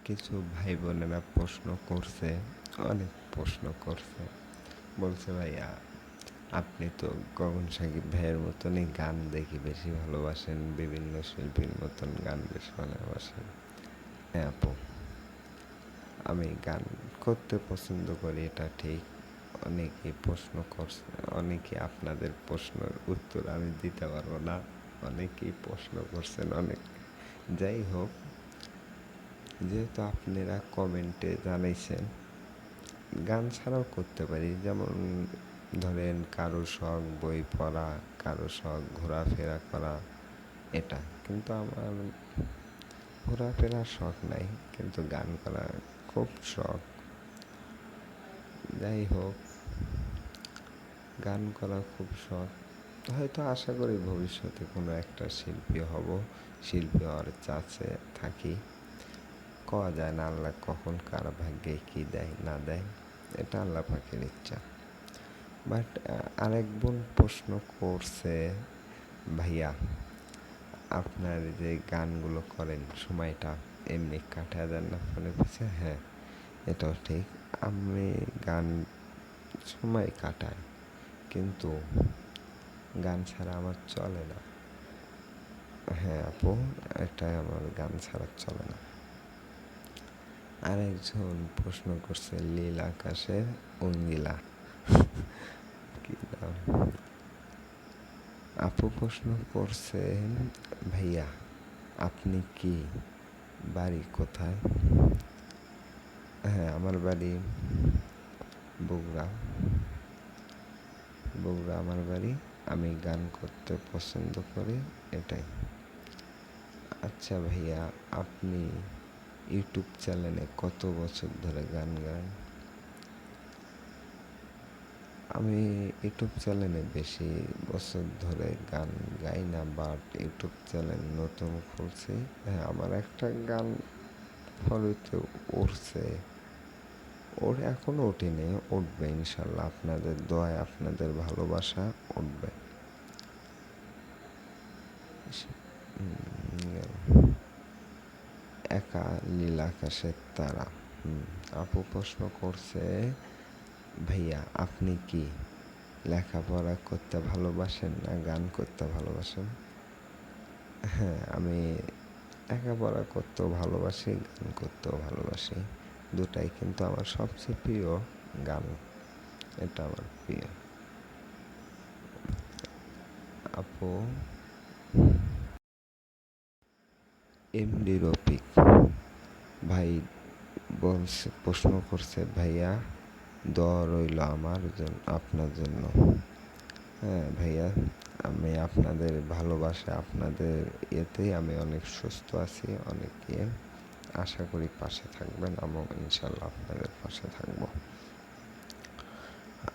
কিছু ভাই বোনেরা প্রশ্ন করছে, অনেক প্রশ্ন করছে। বলছে ভাইয়া আপনি তো গগন সাকিব ভাইয়ের মতনই গান দেখি বেশি ভালোবাসেন, বিভিন্ন শিল্পীর মতন গান বেশি ভালোবাসেন। হ্যাঁ আপু, আমি গান করতে পছন্দ করি, এটা ঠিক। অনেকেই প্রশ্ন করছে, অনেকে আপনাদের প্রশ্নের উত্তর আমি দিতে পারবো না, অনেকেই প্রশ্ন করছেন অনেক। যাই হোক, যেহেতু আপনারা কমেন্টে জানাইছেন, গান ছাড়াও করতে পারি। যেমন ধরেন কারো শখ বই পড়া, কারো শখ ঘোরাফেরা করা, এটা। কিন্তু আমার ঘোরাফেরার শখ নাই, কিন্তু গান করা খুব শখ। যাই হোক, গান করা খুব শখ। হয়তো আশা করি ভবিষ্যতে কোনো একটা শিল্পী হব, শিল্পী হওয়ার চাষে থাকি। কওয়া যায় না আল্লাহ কখন কার ভাগ্যে কী দেয় না দেয়, এটা আল্লাহ পাকের ইচ্ছা। বাট আরেক বোন প্রশ্ন করছে, ভাইয়া আপনার যে গানগুলো করেন সময়টা এমনি কাটায় দেন না ফোনে পিছে? হ্যাঁ, এটাও ঠিক। আমি গান সময় কাটাই, কিন্তু গান ছাড়া আমার চলে না। হ্যাঁ আপু, এটাই আমার, গান ছাড়া চলে না। আরেকজন প্রশ্ন করছে নীল আকাশের অঙ্গিলা, কি নাম। আপু প্রশ্ন করছেন, ভাইয়া আপনি কি বাড়ি কোথায়? হ্যাঁ, আমার বাড়ি বগুড়া। বগুড়া আমার বাড়ি। আমি গান করতে পছন্দ করি, এটাই। আচ্ছা ভাইয়া, আপনি ইউটিউব চ্যানেলে কত বছর ধরে গান গান? আমি ইউটিউব চ্যানেলে বেশি বছর ধরে গান গাই না, বাট ইউটিউব চ্যানেল নতুন খুলছি। হ্যাঁ, আমার একটা গান ফলোতে উঠছে, ওর এখনও ওঠেনি, উঠবে ইনশাল্লাহ। আপনাদের দোয়ায়, আপনাদের ভালোবাসা উঠবে। একা নীল আকাশের তারা। আপু প্রশ্ন করছে, ভাইয়া আপনি কি লেখাপড়া করতে ভালোবাসেন না গান করতে ভালোবাসেন? হ্যাঁ, আমি লেখাপড়া করতেও ভালোবাসি, গান করতেও ভালোবাসি, দুটাই। কিন্তু আমার সবচেয়ে প্রিয় গান, এটা আমার প্রিয়। আপু এমডি রফিক ভাই বলছে, প্রশ্ন করছে, ভাইয়া দোয়া রইল আমার জন্য, আপনার জন্য। হ্যাঁ ভাইয়া, আমি আপনাদের ভালোবাসা, আপনাদের ইয়েতেই আমি অনেক সুস্থ আছি, অনেক ইয়ে। আশা করি পাশে থাকবেন, আমিও ইনশাল্লাহ আপনাদের পাশে থাকব।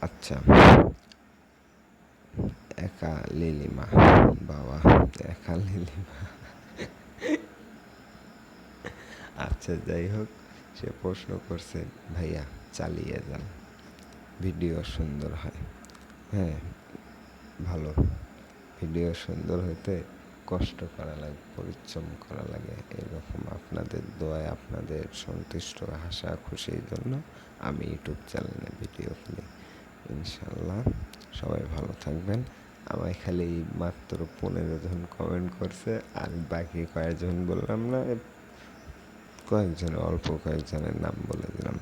আচ্ছা, একা লিলিমা, বাবা একা লিলিমা। আচ্ছা যাই হোক, সে প্রশ্ন করছে, ভাইয়া চালিয়ে যান, ভিডিও সুন্দর হয়। হ্যাঁ, ভালো ভিডিও সুন্দর হইতে কষ্ট করা লাগে, পরিশ্রম করা লাগে। এরকম আপনাদের দোয়ায়, আপনাদের সন্তুষ্ট হাসা খুশির জন্য আমি ইউটিউব চ্যানেলে ভিডিও করি। ইনশাল্লাহ সবাই ভালো থাকবেন। আমায় খালি মাত্র 15 জন কমেন্ট করছে, আর বাকি কয়েকজন বললাম না, কয়েকজন, অল্প কয়েকজনের নাম বলে দিলাম।